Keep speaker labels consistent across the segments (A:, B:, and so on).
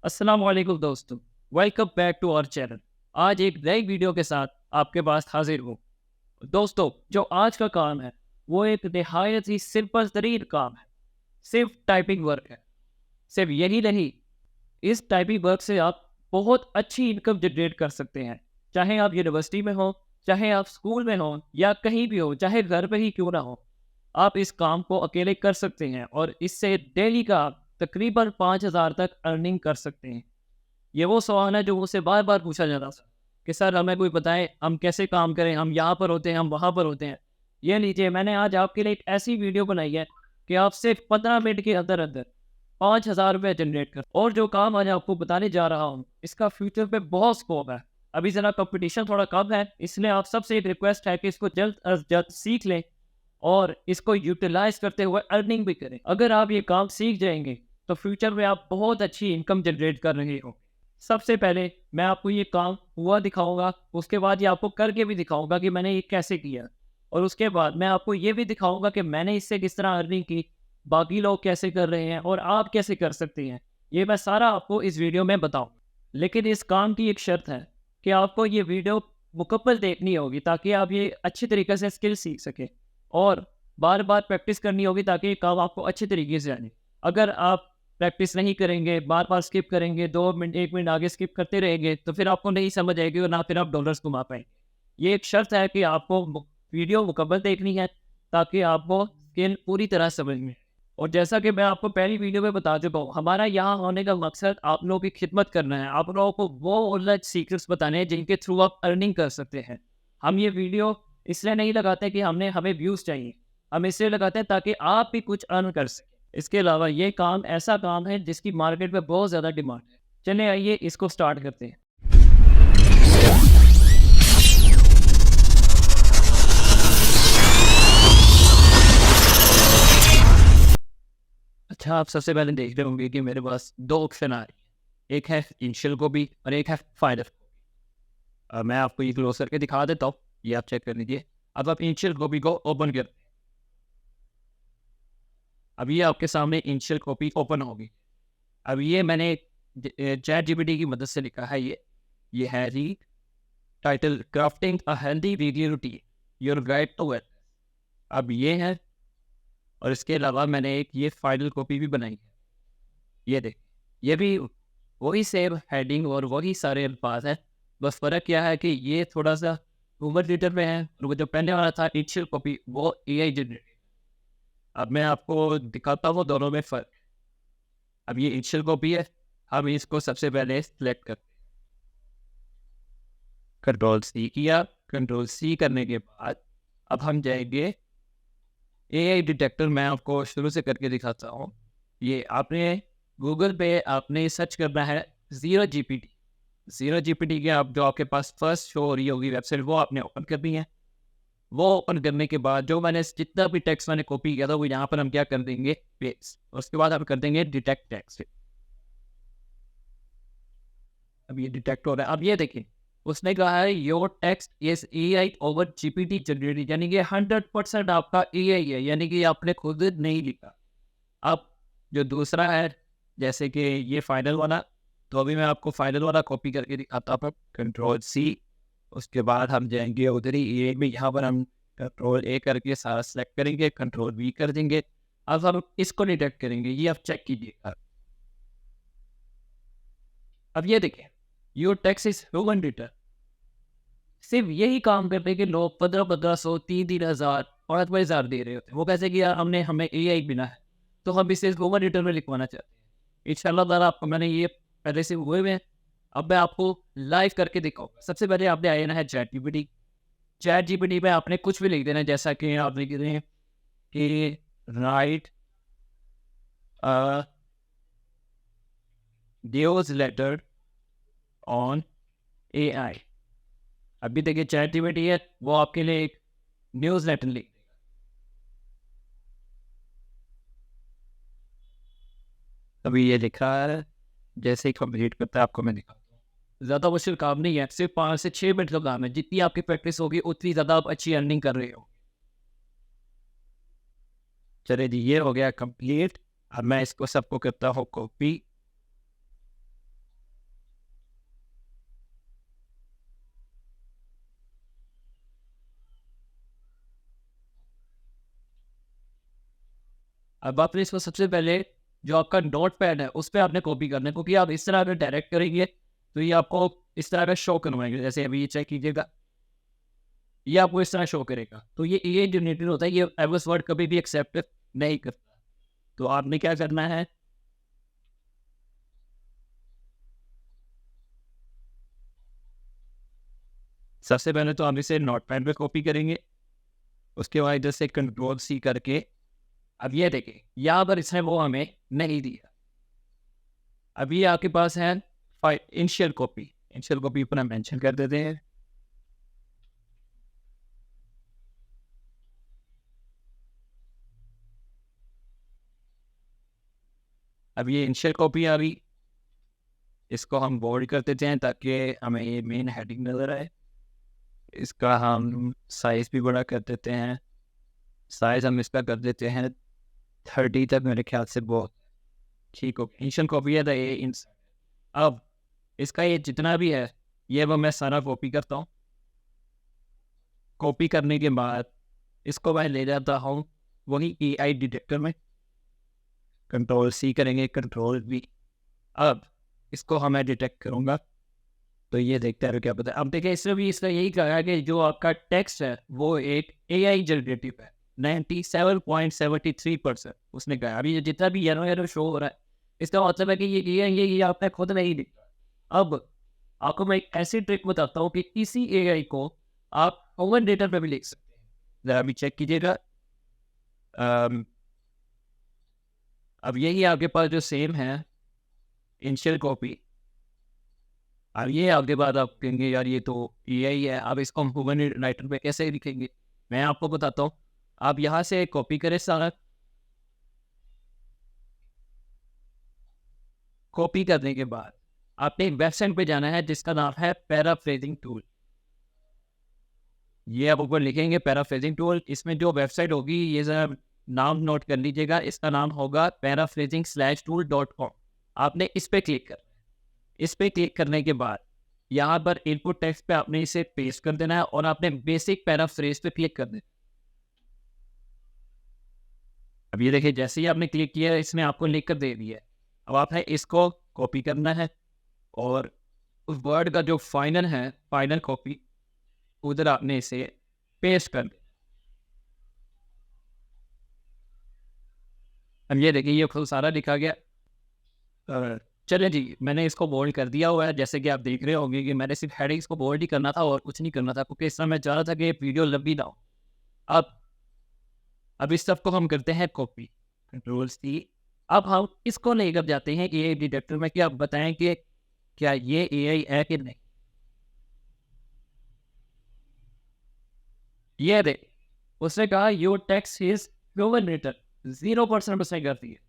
A: अस्सलाम वालेकुम दोस्तों। Welcome back to our channel. आज एक नई वीडियो के साथ आपके पास हाजिर हूँ। दोस्तों, जो आज का काम है वो एक निहायत ही सिंपल तरीन काम है। सिर्फ टाइपिंग वर्क है। सिर्फ यही नहीं, इस टाइपिंग वर्क से आप बहुत अच्छी इनकम जनरेट कर सकते हैं। चाहे आप यूनिवर्सिटी में हो, चाहे आप स्कूल में हो या कहीं भी हो, चाहे घर पे ही क्यों ना हो, आप इस काम को अकेले कर सकते हैं और इससे डेली का आप तकरीबन 5,000 तक अर्निंग कर सकते हैं। ये वो सवाल है जो मुझसे बार-बार पूछा जाता था कि सर हमें कोई बताएँ हम कैसे काम करें? हम यहाँ पर होते हैं, हम वहाँ पर होते हैं। ये लीजिए, मैंने आज आपके लिए एक ऐसी वीडियो बनाई है कि आप सिर्फ 15 मिनट के अंदर-अंदर 5,000 रुपए जनरेट कर, और जो काम आज आपको बताने जा रहा हूँ, इसका फ्यूचर पे बहुत स्कोप है। अभी ज़रा कॉम्पिटिशन थोड़ा कम है, इसलिए आप सबसे एक रिक्वेस्ट है कि इसको जल्द अज़ जल्द सीख लें और इसको यूटिलाइज़ करते हुए अर्निंग भी करें। अगर आप ये काम सीख जाएँगे, तो फ्यूचर में आप बहुत अच्छी इनकम जनरेट कर रहे हो। सबसे पहले मैं आपको ये काम हुआ दिखाऊँगा, उसके बाद ये आपको करके भी दिखाऊँगा कि मैंने ये कैसे किया। और उसके बाद मैं आपको ये भी दिखाऊँगा कि मैंने इससे किस तरह अर्निंग की, बाकी लोग कैसे कर रहे हैं और आप कैसे कर सकते हैं। ये मैं सारा आपको इस वीडियो में बताऊँ। लेकिन इस काम की एक शर्त है कि आपको ये वीडियो मुकम्मल देखनी होगी ताकि आप ये अच्छी तरीके से स्किल सीख सकें और बार-बार प्रैक्टिस करनी होगी ताकि ये काम आपको अच्छे तरीके से आए। अगर आप प्रैक्टिस नहीं करेंगे, बार-बार स्किप करेंगे, 2 मिनट 1 मिनट आगे स्किप करते रहेंगे, तो फिर आपको नहीं समझ आएगी और ना फिर आप डॉलर्स कमा पाएँगे। ये एक शर्त है कि आपको वीडियो मुकम्मल देखनी है ताकि आपको स्किल पूरी तरह समझ में आए। और जैसा कि मैं आपको पहली वीडियो में बता चुका हूँ, हमारा यहाँ होने का मकसद आप लोगों की खिदमत करना है। आप लोगों को वो ऑनलाइन सीक्रेट्स बताने हैं जिनके थ्रू आप अर्निंग कर सकते हैं। हम ये वीडियो इसलिए नहीं लगाते कि हमें व्यूज़ चाहिए। हम इसलिए लगाते हैं ताकि आप भी कुछ अर्न कर सकें। इसके अलावा ये काम ऐसा काम है जिसकी मार्केट में बहुत ज़्यादा डिमांड है। चलिए आइए इसको स्टार्ट करते हैं। अच्छा, आप सबसे पहले देख रहे होंगे कि मेरे पास 2 ऑप्शन आ रही है। एक है इनिशियल कॉपी और एक है फाइनल कॉपी। मैं आपको ये क्लोज़ करके दिखा देता हूँ, ये आप चेक कर लीजिए। अब आप इनिशियल कॉपी को ओपन कर, अब ये आपके सामने इनिशियल कॉपी ओपन होगी। अब ये मैंने चैट जीपीटी की मदद से लिखा है ये है जी title crafting a healthy video routine your guide to well. अब ये है, और इसके अलावा मैंने एक ये फाइनल कॉपी भी बनाई है। ये देख, ये भी वही सेम हेडिंग और वही सारे अल्फाज हैं, बस फ़र्क क्या है कि ये थोड़ा सा ह्यूमन रीडर में है और वो जो पहले वाला था इनिशियल कॉपी वो एआई जनरेटेड। अब मैं आपको दिखाता हूँ दोनों में फ़र्क। अब ये इनिशियल कॉपी है, हम इसको सबसे पहले सिलेक्ट करते हैं। कंट्रोल सी किया, कंट्रोल सी करने के बाद अब हम जाएंगे एआई डिटेक्टर। मैं आपको शुरू से करके दिखाता हूँ। ये आपने गूगल पे आपने सर्च करना है ज़ीरो जीपीटी। ज़ीरो जीपीटी के आप जो आपके पास फर्स्ट शो हो रही होगी वेबसाइट, वो आपने ओपन करनी है। वो ओपन करने के बाद जो मैंने जितना भी टेक्स्ट मैंने कॉपी किया था वो यहाँ पर हम क्या कर देंगे, पेस्ट। उसके बाद हम कर देंगे डिटेक्ट टेक्स्ट। अब ये डिटेक्ट हो रहा है। अब ये देखिए, उसने कहा है your text is AI over GPT generated, यानी कि 100% आपका एआई है, यानी कि आपने खुद नहीं लिखा। अब जो दूसरा है, जैसे कि ये फाइनल वाला, तो अभी मैं आपको फाइनल वाला कॉपी करके दिखाता हूँ। कंट्रोल सी, उसके बाद हम जाएंगे उधर ही ए में, यहाँ पर हम कंट्रोल ए करके सारा सेलेक्ट करेंगे, कंट्रोल वी कर देंगे। अब हम इसको डिटेक्ट करेंगे, ये आप चेक कीजिएगा। अब ये देखें, your text is human return. सिर्फ यही काम करने के लोग 1500 3,000 5,000 दे रहे होते हैं। वो कैसे किया, हमें एआई बिना है, तो हम इसे ह्यूमन रिटर्न में लिखवाना चाहते हैं। इंशाल्लाह ताला आपको मैंने ये पहले से हुए हुए हैं। अब मैं आपको लाइव करके दिखाऊंगा। सबसे पहले आपने आना है चैट जीपीटी। चैट जीपीटी में आपने कुछ भी लिख देना है, जैसा कि आप लिख रहे हैं कि right news later on AI. अभी देखिए चैट जीपीटी है, वो आपके लिए एक न्यूज लेटर लिख देगा। अभी ये लिखा है, जैसे ही कंप्लीट करता है आपको मैं दिखाता हूँ। ज़्यादा मुश्किल काम नहीं है, सिर्फ 5 से 6 मिनट का काम है। जितनी आपकी प्रैक्टिस होगी उतनी ज़्यादा आप अच्छी अर्निंग कर रहे हो। चलिए जी, ये हो गया कंप्लीट। अब मैं इसको सबको करता हूँ कॉपी। अब आपने इसको सबसे पहले जो आपका नोट पैड है उस पर आपने कॉपी करना है, क्योंकि आप इस तरह अगर डायरेक्ट करेंगे तो ये आपको इस तरह का शो करवाएंगे। जैसे अभी ये चेक कीजिएगा, ये आपको इस तरह शो करेगा। तो ये एआई जनरेटेड होता है, ये एवरेज वर्ड कभी भी एक्सेप्ट नहीं करता। तो आपने क्या करना है, सबसे पहले तो आप इसे नोट पैड पे कॉपी करेंगे, उसके बाद इधर से कंट्रोल सी करके, अब ये देखिए यहाँ पर इसने वो हमें नहीं दिया। अभी आपके पास है इनिशियल कॉपी, इनिशियल कॉपी पर हम मेंशन कर देते हैं। अब ये इनिशियल कॉपी आ गई, इसको हम बोल्ड कर देते हैं ताकि हमें ये मेन हेडिंग नजर आए। इसका हम साइज भी बड़ा कर देते हैं, साइज हम इसका कर देते हैं 30 तक, मेरे ख्याल से बहुत ठीक हो। इनिशियल कॉपी है तो ये अब इसका ये जितना भी है ये वो मैं सारा कॉपी करता हूँ। कॉपी करने के बाद इसको मैं ले जाता हूँ वही एआई डिटेक्टर में, कंट्रोल सी करेंगे, कंट्रोल वी। अब इसको हमें डिटेक्ट करूँगा तो ये देखते हैं क्या पता है। अब देखिए इसमें भी इसका यही कहा है कि जो आपका टेक्स्ट है वो एक एआई जनरेटिव है, 97.73% उसने कहा। अभी ये जितना भी येलो येलो शो हो रहा है इसका मतलब है कि ये आपने खुद नहीं लिखा। अब आपको मैं एक ऐसी ट्रिक बताता हूँ कि इसी एआई को आप ओवन डेटा पे भी लिख सकते हैं। जरा अभी चेक कीजिएगा। अब यही आपके पास जो सेम है इनिशियल कॉपी, अब ये आपके बाद आप कहेंगे यार ये तो एआई है, अब इसको हम ह्यूमन राइटर पे कैसे लिखेंगे, मैं आपको बताता हूँ। आप यहाँ से कॉपी करें सारा, कॉपी करने के बाद आपने एक वेबसाइट पे जाना है जिसका नाम है पैराफ्रेजिंग टूल। ये आप ऊपर लिखेंगे पैराफ्रेजिंग टूल, इसमें जो वेबसाइट होगी ये जरा नाम नोट कर लीजिएगा, इसका नाम होगा paraphrasing/tool.com। आपने इस पे क्लिक करना है। इस पे क्लिक करने के बाद यहाँ पर इनपुट टेक्स्ट पे आपने इसे पेस्ट कर देना है और आपने बेसिक पैराफ्रेज पे क्लिक कर देना। अब ये देखिए जैसे ही आपने क्लिक किया इसने आपको लिख कर दे दिया है। अब आपने इसको कॉपी करना है और उस वर्ड का जो फाइनल है, फाइनल कॉपी, उधर आपने इसे पेस्ट कर दिया। अब ये देखिए ये खुद सारा लिखा गया। चलिए जी, मैंने इसको बोल्ड कर दिया हुआ है। जैसे कि आप देख रहे होंगे कि मैंने सिर्फ हेडिंग्स को बोल्ड ही करना था और कुछ नहीं करना था, क्योंकि इस समय मैं चाह रहा था कि वीडियो लंबी ना हो। अब इस सब को हम करते हैं कॉपी, कंट्रोल सी। अब हम इसको लेकर जाते हैं एआई डिटेक्टर में कि आप बताएं कि क्या ये एआई है कि नहीं। ये देख, उसने कहा your text is human written, 0% उसने कर दिया।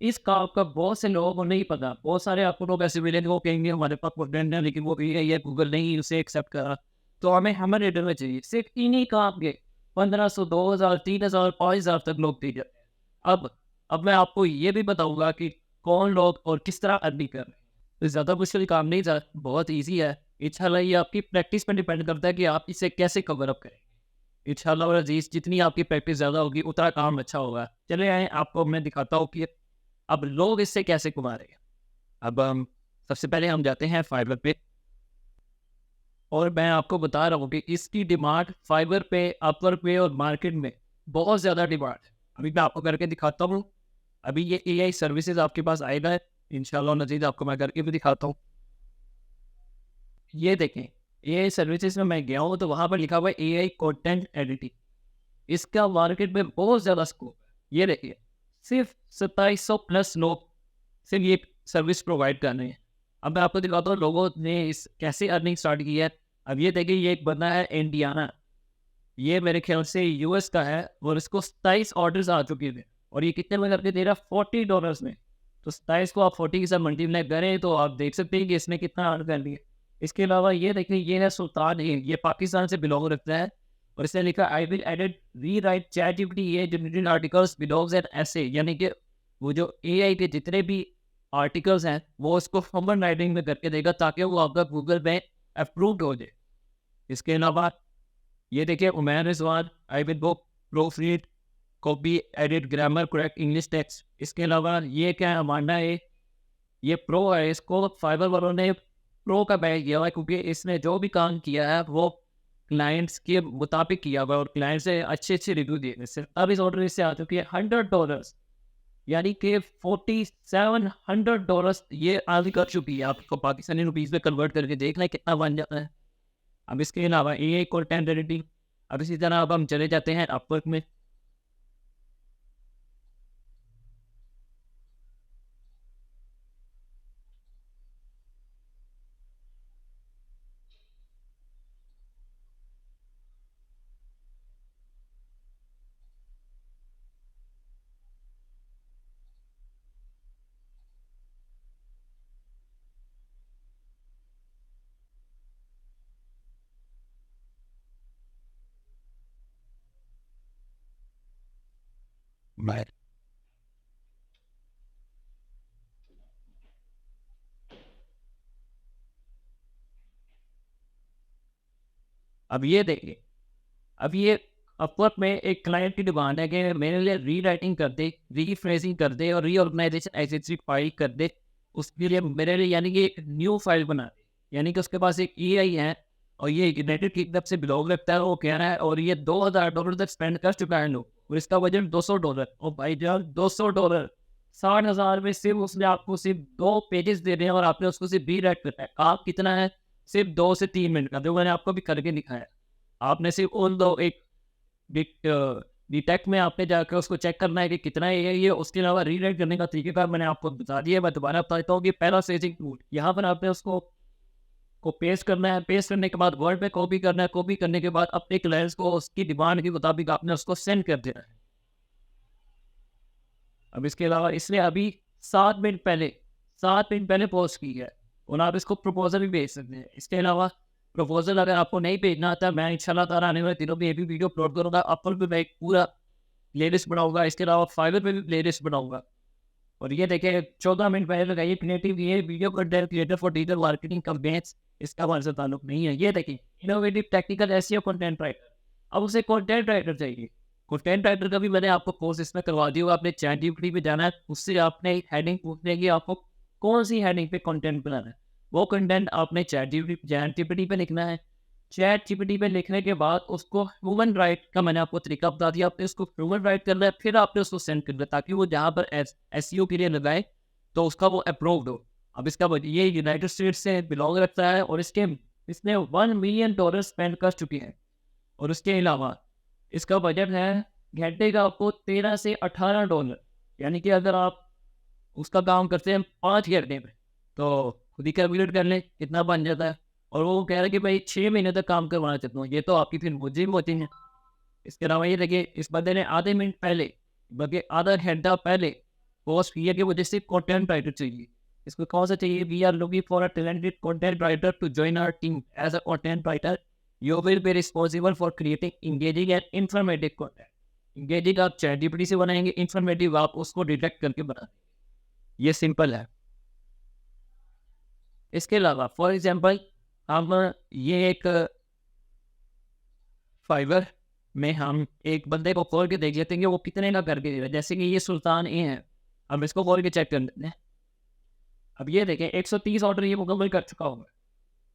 A: इस काम का बहुत से लोगों को नहीं पता। बहुत सारे आपको लोग ऐसे मिलेंगे वो कहेंगे हमारे पास कंटेंट है लेकिन वो एआई है, गूगल नहीं उसे एक्सेप्ट करा। तो हमें ह्यूमन रिटन में चाहिए। सिर्फ इन्हीं काम के 1500, 2000, 3000, 5000 तक लोग दे जाते हैं। अब मैं आपको ये भी बताऊंगा कि कौन लोग और किस तरह अर्निंग कर रहे हैं। तो ज़्यादा मुश्किल काम नहीं था, बहुत ईजी है। इंशाल्लाह ये आपकी प्रैक्टिस पर डिपेंड करता है कि आप इसे कैसे कवर अप करें। इंशाल्लाह और अजीज जितनी आपकी प्रैक्टिस ज़्यादा होगी उतना काम अच्छा होगा। चले आए आपको मैं दिखाता हूँ कि अब लोग इससे कैसे कमा रहे हैं। अब हम सबसे पहले हम जाते हैं फाइवर पे और मैं आपको बता रहा हूँ कि इसकी डिमांड फाइवर पे, अपवर्क पे और मार्केट में बहुत ज़्यादा डिमांड है। अभी मैं आपको करके दिखाता हूँ। अभी ये एआई सर्विसेज आपके पास आएगा है, इंशाल्लाह नजीद आपको मैं करके भी दिखाता हूँ। ये देखें एआई सर्विसेज में मैं गया हूँ तो वहाँ पर लिखा हुआ है एआई कंटेंट एडिटिंग। इसका मार्केट में बहुत ज़्यादा स्कोप है। ये देखिए सिर्फ 2700 प्लस लोग सिर्फ ये सर्विस प्रोवाइड कर रहे हैं। अब मैं आपको दिखाता हूँ लोगों ने इस कैसे अर्निंग स्टार्ट की है। अब ये देखिए ये एक बंदा है इंडियाना, ये मेरे ख्याल से यूएस का है और इसको 27 ऑर्डर्स आ चुके थे और ये कितने में करके दे रहा $40 में। तो 27 को आप 40 के साथ मल्टीप्लाई करें तो आप देख सकते हैं कि इसने कितना अर्न कर लिया। इसके अलावा ये देखिए ये है सुल्तान, ये पाकिस्तान से बिलोंग रखता है और इसने लिखा आई विल एडिट री राइट ChatGPT ये जनरेटेड आर्टिकल्स बिलोंग्स एंड ऐसे, यानी कि वो जो एआई के जितने भी आर्टिकल्स हैं वो उसको ह्यूमन राइटिंग में करके देगा ताकि वो आपका गूगल में अप्रूव्ड हो जाए। इसके अलावा ये देखिए Umair Rizwan, I will book proof read, copy edit grammar correct English text. इसके अलावा ये क्या है, मांडा है ये प्रो है, इसको फाइवर वालों ने प्रो का बैग दिया हुआ है क्योंकि इसने जो भी काम किया है वो क्लाइंट्स के मुताबिक किया हुआ है और क्लाइंट से अच्छे अच्छे रिव्यू दिए इससे। अब इस ऑर्डर इससे आ चुकी है $100, यानी कि $4700 ये आगे कर चुकी है। आपको पाकिस्तानी रुपीज़ में कन्वर्ट करके देखना है कितना बन जाता है। अब इसके अलावा ये कंटेंट एडिटिंग। अब इसी तरह अब हम चले जाते हैं अपवर्क में। अब ये देखिए, अब ये अपवर्क में एक क्लाइंट की डिमांड है कि मेरे लिए री राइटिंग कर दे, रीफ्रेजिंग कर दे और रीऑर्गेनाइजेशन एजेंसी फाइल कर दे। उसके लिए मेरे लिए यानी कि एक न्यू फाइल बना दे। यानी कि उसके पास एक ईआई है और ये यूनाइटेड किंगडम से बिलोंग रखता है, वो कह रहा है और ये $2000 तक स्पेंड कर चुका है लोग और इसका बजट $200। और भाई जब $200 60,000 में सिर्फ उसने आपको सिर्फ 2 पेजेस दे रहे हैं और आपने उसको सिर्फ री राइट करना है। काम कितना है, सिर्फ 2 से 3 मिनट का, जो मैंने आपको भी करके दिखाया। आपने सिर्फ उन दो एक डिटेक्ट में आपने जाकर उसको चेक करना है कि कितना है ये। उसके अलावा रीराइट करने का तरीकेकार मैंने आपको बता दिया। मैं दोबारा बता देता हूँ कि पैराफ्रेजिंग टूल, यहाँ पर आपने उसको पेस्ट करना है। पेस्ट करने के बाद वर्ड पे कॉपी करना है। कॉपी करने के बाद अपने क्लाइंट्स को उसकी डिमांड के मुताबिक आपने उसको सेंड कर देना है। अब इसके अलावा इसने अभी 7 मिनट पहले पोस्ट की है और आप इसको प्रपोजल भी भेज सकते हैं। इसके अलावा प्रपोजल अगर आपको नहीं भेजना आता, मैं इंशाल्लाह ताला आने वाले दिनों में ये भी वीडियो अपलोड करूँगा। अपल पे मैं एक पूरा प्लेलिस्ट बनाऊंगा। इसके अलावा फाइवर पे भी प्लेलिस्ट बनाऊंगा। और ये देखिए 14 मिनट पहले लगाइए क्रिएटिव ये video content creator for digital marketing campaigns, इसका हमारे से ताल्लुक नहीं है। ये देखिए innovative technical SEO content writer. अब उसे कंटेंट राइटर चाहिए। कंटेंट राइटर का भी मैंने आपको कोर्स इसमें करवा दिया। आपने चैटजीपीटी पे जाना है, उससे आपने हेडिंग पूछनी है कि आपको कौन सी हेडिंग पे कंटेंट बनाना है। वो कंटेंट आपने चैटजीपीटी पे लिखना है। चैटजीपीटी पे लिखने के बाद उसको ह्यूमन राइट का मैंने आपको तरीका बता दिया। आपने उसको ह्यूमन राइट करना है, फिर आपने उसको सेंड करना है ताकि वो जहाँ पर एसईओ के लिए लगाए तो उसका वो अप्रूव्ड हो। अब इसका ये यूनाइटेड स्टेट्स से बिलोंग रखता है और इसने $1 मिलियन स्पेंड कर चुकी है। और उसके अलावा इसका बजट है घंटे का आपको $13 से $18, यानी कि अगर आप उसका काम करते हैं 5 घंटे में तो खुद ही कैलकुलेट कर लें कितना बन जाता है। और वो कह रहे हैं कि भाई 6 महीने तक काम करवाना चाहता हूँ। ये तो आपकी फिर मुझे भी होती है। इसके अलावा ये देखिए इस बंदे ने आधे मिनट पहले बल्कि आधा घंटा पहले पोस्ट किया कि मुझे सिर्फ कंटेंट राइटर चाहिए। इसको कौन सा चाहिए, we are looking for a talented content writer to join our team as a content writer. You will be responsible for creating engaging and informative content. Engaging आप चैटजीपीटी से बनाएंगे, इंफॉर्मेटिव आप उसको डिटेक्ट करके बना देंगे। ये सिंपल है। इसके अलावा फॉर एग्जांपल हम ये एक फाइवर में हम एक बंदे को खोल के देख लेते हैं कि वो कितने का करके दे रहा है। जैसे कि ये सुल्तान ए है, हम इसको खोल के चेक कर लेते हैं। अब ये देखें 130 ऑर्डर ये मुकम्मल कर चुका होगा।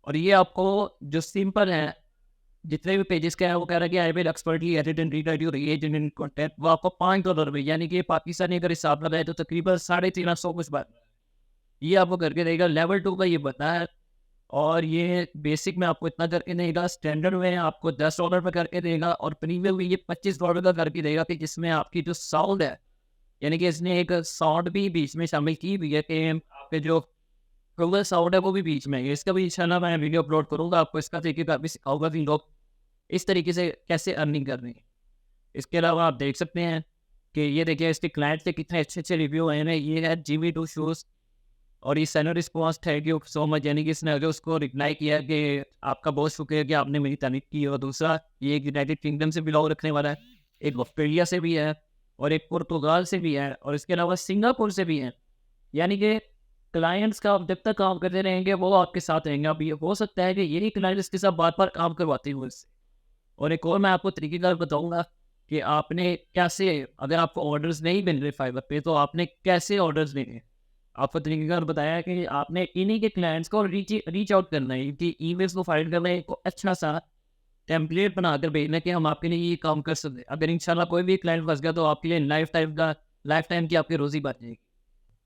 A: और ये आपको जो सिंपल है जितने भी पेजेस का है वो कह रहा है कि I will expertly edit and rewrite your agent content, वो आपको $5 में, यानी कि पाकिस्तानी अगर हिसाब लगाए तो तकरीबन 350 कुछ बात ये आपको करके देगा। लेवल 2 का ये बता है और ये बेसिक में आपको इतना करके देगा। स्टैंडर्ड में आपको $10 पे करके देगा और प्रीमियम में ये $25 का करके देगा कि जिसमें आपकी जो साउंड है, यानी कि इसने एक साउंड भी बीच में शामिल की हुई है कि आपके जो गूगल साउंड है वो भी बीच में है। इसका भी इंशाल्लाह मैं वीडियो अपलोड करूँगा, आपको इसका तरीके भी सिखाऊंगा कि लोग इस तरीके से कैसे अर्निंग कर रहे हैं। इसके अलावा आप देख सकते हैं कि ये देखिए इसके क्लाइंट से कितने अच्छे अच्छे रिव्यू आए हैं। ये है GV2 शूज़ और ये seller response thank you so much, यानी कि इसने अगर उसको रिप्लाई किया कि आपका बहुत शुक्रिया कि आपने मेरी तारीफ की। और दूसरा ये एक यूनाइटेड किंगडम से बिलोंग रखने वाला है, एक ऑस्ट्रेलिया से भी है और एक पुर्तगाल से भी है और इसके अलावा सिंगापुर से भी है। यानी कि क्लाइंट्स का आप जब तक काम करते रहेंगे वो आपके साथ रहेंगे। अब ये हो सकता है कि यही क्लाइंट इसके साथ बार बार काम करवाते हुए इससे। और एक और मैं आपको तरीकेकार बताऊंगा कि आपने कैसे, अगर आपको ऑर्डर्स नहीं मिल रहे फाइवर पे, तो आपने कैसे ऑर्डर्स लेने। आपको तरीकेकार बताया कि आपने इन्हीं के क्लाइंट्स को रीच आउट करना है, इनकी ईमेल्स को फाइंड करना है, एक अच्छा सा टेम्पलेट बनाकर भेजना है कि हम आपके लिए ये काम कर सकते हैं। अगर इंशाल्लाह कोई भी क्लाइंट फंस गया तो आपके लिए लाइफ टाइम की आपकी रोजी बन जाएगी।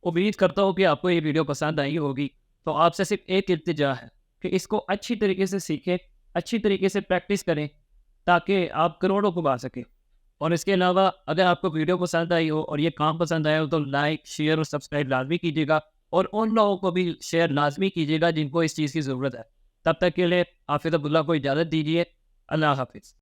A: उम्मीद करता हूँ कि आपको ये वीडियो पसंद आई होगी। तो आपसे सिर्फ एक इल्तिजा है कि इसको अच्छी तरीके से सीखें, अच्छी तरीके से प्रैक्टिस करें, ताकि आप करोड़ों कमा सकें। और इसके अलावा अगर आपको वीडियो पसंद आई हो और ये काम पसंद आया हो तो लाइक, शेयर और सब्सक्राइब लाजमी कीजिएगा, और उन लोगों को भी शेयर लाजमी कीजिएगा जिनको इस चीज़ की ज़रूरत है। तब तक के लिए हाफिज़ अब्दुल्ला को इजाज़त दीजिए। अल्लाह हाफिज़।